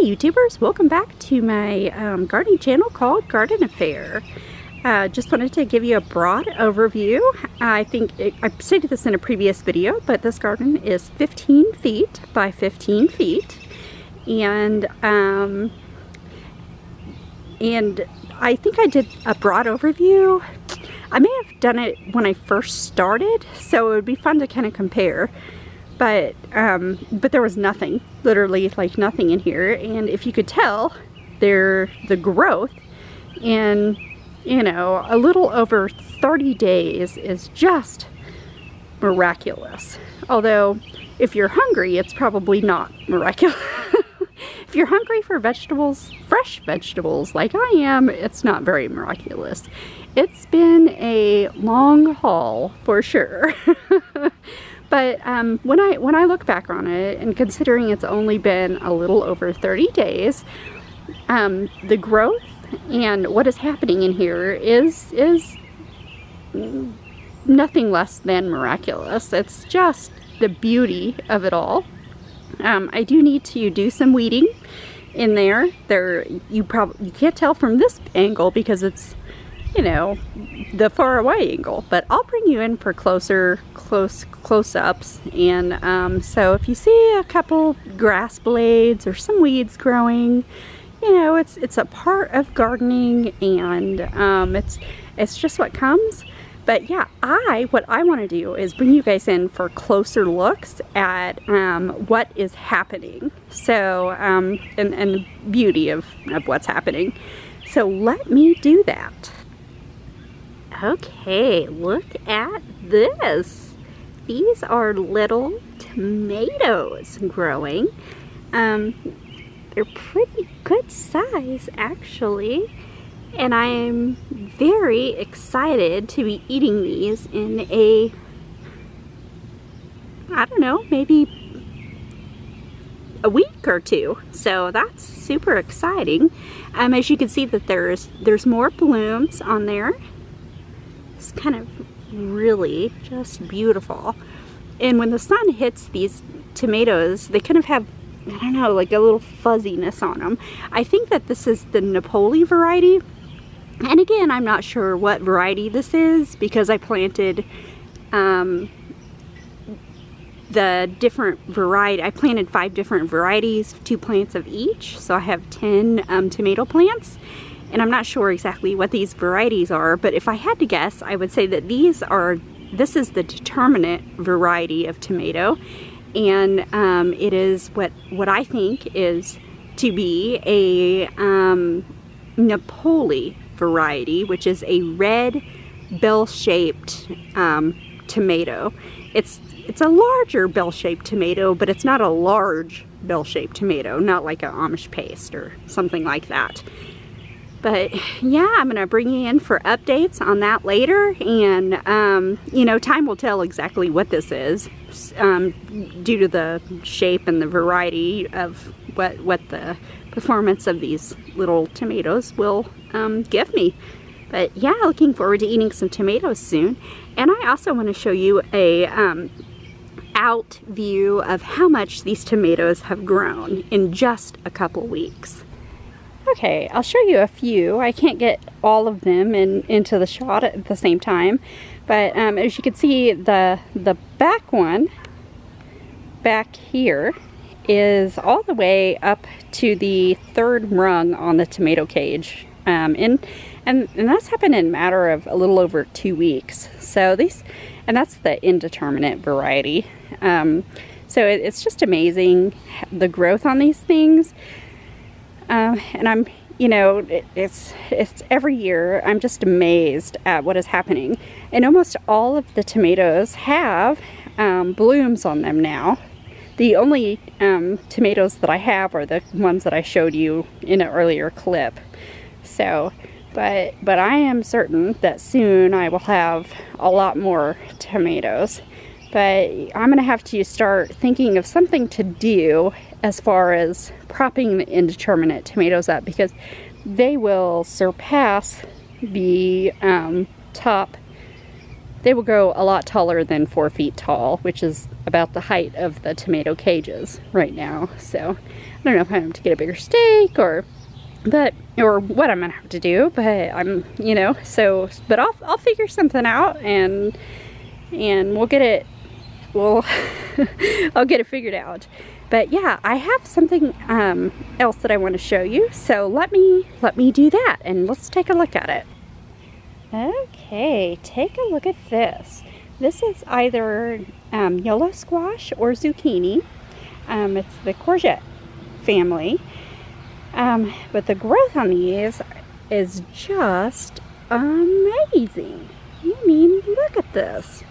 YouTubers, welcome back to my gardening channel called Garden Affair. Just wanted to give you a broad overview. I stated this in a previous video, but this garden is 15 feet by 15 feet. And I think I did a broad overview. I may have done it when I first started, so it would be fun to kind of compare. But there was nothing, literally like nothing in here. And if you could tell, the growth in, you know, a little over 30 days is just miraculous. Although, if you're hungry, it's probably not miraculous. If you're hungry for vegetables, fresh vegetables like I am, it's not very miraculous. It's been a long haul for sure. But when I look back on it, and considering it's only been a little over 30 days, the growth and what is happening in here is nothing less than miraculous. It's just the beauty of it all. I do need to do some weeding in there. You can't tell from this angle because it's, you know, the far away angle, but I'll bring you in for close-ups. And so if you see a couple grass blades or some weeds growing, you know, it's a part of gardening, and it's just what comes. But yeah, what I want to do is bring you guys in for closer looks at what is happening. So and the beauty of what's happening. So let me do that. Okay, look at this. These are little tomatoes growing. They're pretty good size actually, and I'm very excited to be eating these in I don't know, maybe a week or two. So that's super exciting. As you can see that there's more blooms on there. It's kind of really just beautiful. And when the sun hits these tomatoes, they kind of have, I don't know, like a little fuzziness on them. I think that this is the Napoli variety. And again, I'm not sure what variety this is because I planted the different variety. I planted 5 different varieties, 2 plants of each. So I have 10 tomato plants. And I'm not sure exactly what these varieties are, but if I had to guess, I would say that this is the determinate variety of tomato, and it is what I think is to be a Napoli variety, which is a red bell-shaped tomato. It's a larger bell-shaped tomato, but it's not a large bell-shaped tomato, not like an Amish paste or something like that. But yeah, I'm going to bring you in for updates on that later, and you know, time will tell exactly what this is due to the shape and the variety of what the performance of these little tomatoes will give me. But yeah, looking forward to eating some tomatoes soon. And I also want to show you a out view of how much these tomatoes have grown in just a couple weeks. Okay, I'll show you a few. I can't get all of them into the shot at the same time, but as you can see, the back one back here is all the way up to the 3rd rung on the tomato cage, and that's happened in a matter of a little over 2 weeks. So and that's the indeterminate variety. So it's just amazing the growth on these things. And I'm, you know, it's every year I'm just amazed at what is happening. And almost all of the tomatoes have blooms on them now. The only tomatoes that I have are the ones that I showed you in an earlier clip. So, but I am certain that soon I will have a lot more tomatoes. But I'm going to have to start thinking of something to do as far as propping the indeterminate tomatoes up, because they will surpass the they will grow a lot taller than 4 feet tall, which is about the height of the tomato cages right now. So I don't know if I have to get a bigger stake or what I'm gonna have to do, but I'm, you know, so, but I'll figure something out, and we'll get it, I'll get it figured out. But yeah, I have something else that I want to show you, so let me do that, and let's take a look at it. Okay, take a look at this. This is either yellow squash or zucchini. It's the courgette family. But the growth on these is just amazing. I mean, look at this.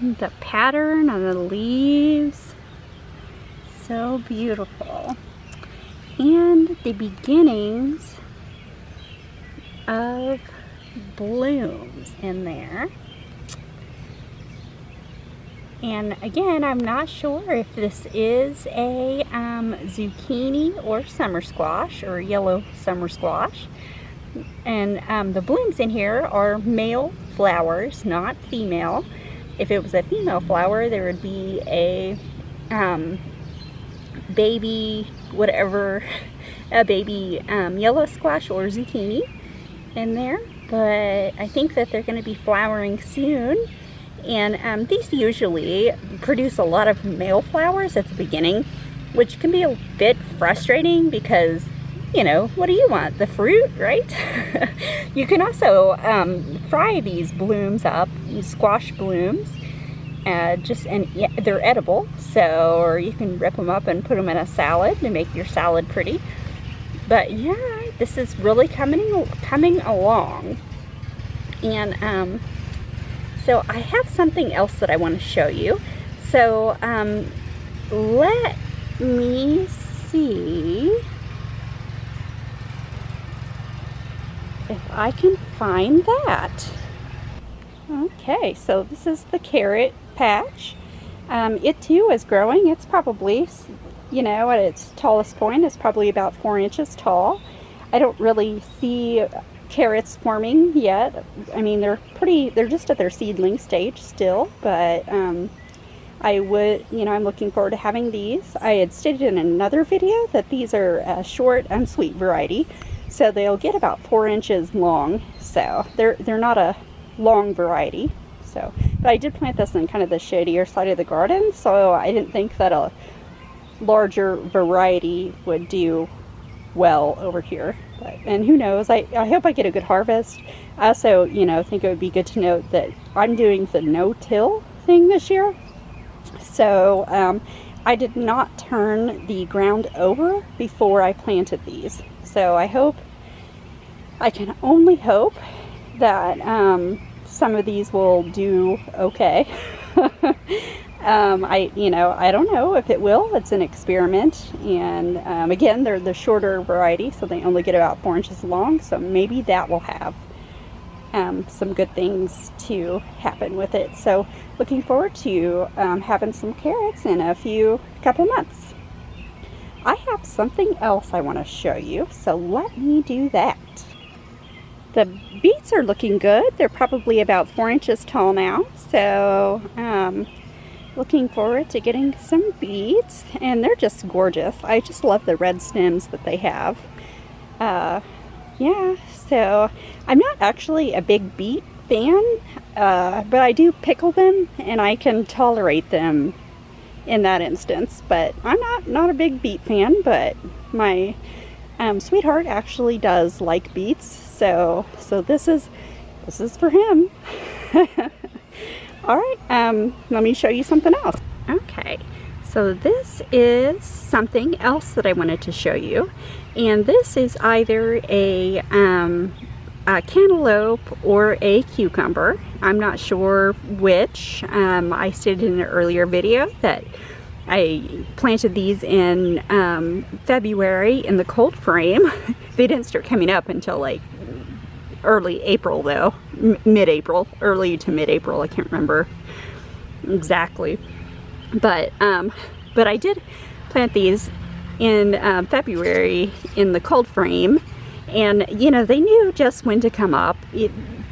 The pattern of the leaves, so beautiful. And the beginnings of blooms in there. And again, I'm not sure if this is a zucchini or summer squash or yellow summer squash. And the blooms in here are male flowers, not female. If it was a female flower, there would be a baby, whatever, a baby yellow squash or zucchini in there. But I think that they're going to be flowering soon. And these usually produce a lot of male flowers at the beginning, which can be a bit frustrating because, you know, what do you want? The fruit, right? You can also fry these blooms up, these squash blooms, and yeah, they're edible. So, or you can rip them up and put them in a salad to make your salad pretty. But yeah, this is really coming along. And so I have something else that I want to show you. So let me see if I can find that. Okay, so this is the carrot patch. It too is growing. It's probably, you know, at its tallest point, it's probably about 4 inches tall. I don't really see carrots forming yet. I mean, they're just at their seedling stage still, but I would, you know, I'm looking forward to having these. I had stated in another video that these are a short and sweet variety, so they'll get about 4 inches long. So they're not a long variety. So, but I did plant this in kind of the shadier side of the garden, so I didn't think that a larger variety would do well over here. But, and who knows, I hope I get a good harvest. I also, you know, think it would be good to note that I'm doing the no-till thing this year. So I did not turn the ground over before I planted these. So I can only hope that some of these will do okay. I don't know if it will. It's an experiment, and again, they're the shorter variety, so they only get about 4 inches long, so maybe that will have some good things to happen with it. So looking forward to having some carrots in a couple months. I have something else I want to show you, so let me do that. The beets are looking good. They're probably about 4 inches tall now, so looking forward to getting some beets, and they're just gorgeous. I just love the red stems that they have. Yeah, so I'm not actually a big beet fan, but I do pickle them, and I can tolerate them in that instance. But I'm not a big beet fan, but my sweetheart actually does like beets, so this is for him. All right, let me show you something else. Okay, so this is something else that I wanted to show you, and this is either a cantaloupe or a cucumber. I'm not sure which. I stated in an earlier video that I planted these in February in the cold frame. They didn't start coming up until like early April though, mid-April, early to mid-April, I can't remember exactly. But I did plant these in February in the cold frame, and you know, they knew just when to come up.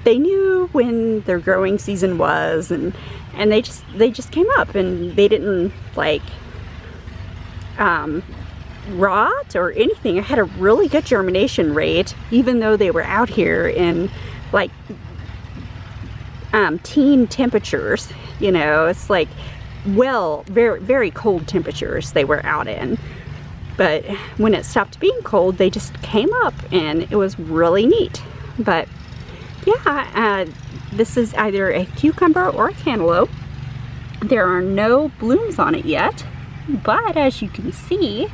they knew when their growing season was, and they just came up, and they didn't like rot or anything. I had a really good germination rate, even though they were out here in like teen temperatures. You know, it's like, well, very, very cold temperatures they were out in. But when it stopped being cold, they just came up, and it was really neat. But yeah, this is either a cucumber or a cantaloupe. There are no blooms on it yet, but as you can see,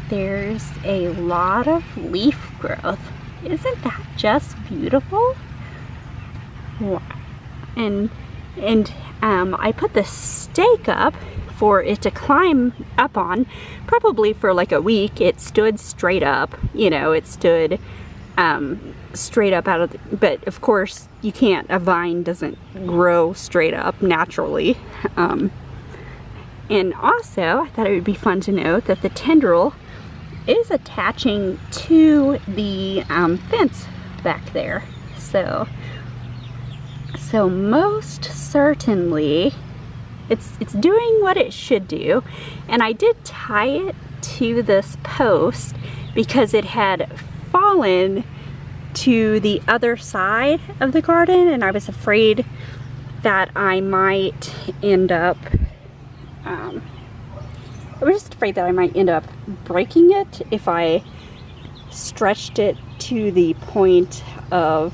there's a lot of leaf growth. Isn't that just beautiful? Wow. And I put the stake up for it to climb up on, probably for like a week. It stood straight up, you know, it stood straight up out of the, but of course you can't, a vine doesn't grow straight up naturally. And also I thought it would be fun to note that the tendril is attaching to the fence back there. So most certainly it's doing what it should do. And I did tie it to this post because it had fallen to the other side of the garden, and I was afraid that I might end up I was just afraid that I might end up breaking it if I stretched it to the point of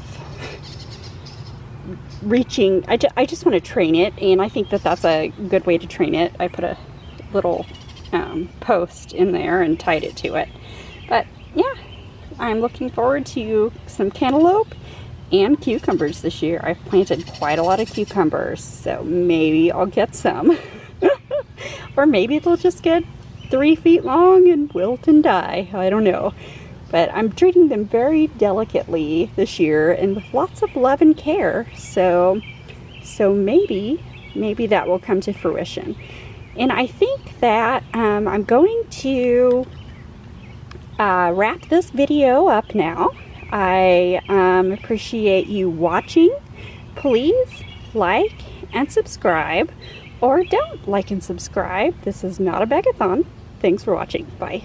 reaching. I just want to train it, and I think that that's a good way to train it. I put a little post in there and tied it to it. But yeah, I'm looking forward to some cantaloupe and cucumbers this year. I've planted quite a lot of cucumbers, so maybe I'll get some. Or maybe they'll just get 3 feet long and wilt and die. I don't know. But I'm treating them very delicately this year and with lots of love and care. So maybe that will come to fruition. And I think that I'm going to wrap this video up now. I appreciate you watching. Please like and subscribe, or don't like and subscribe. This is not a begathon. Thanks for watching. Bye.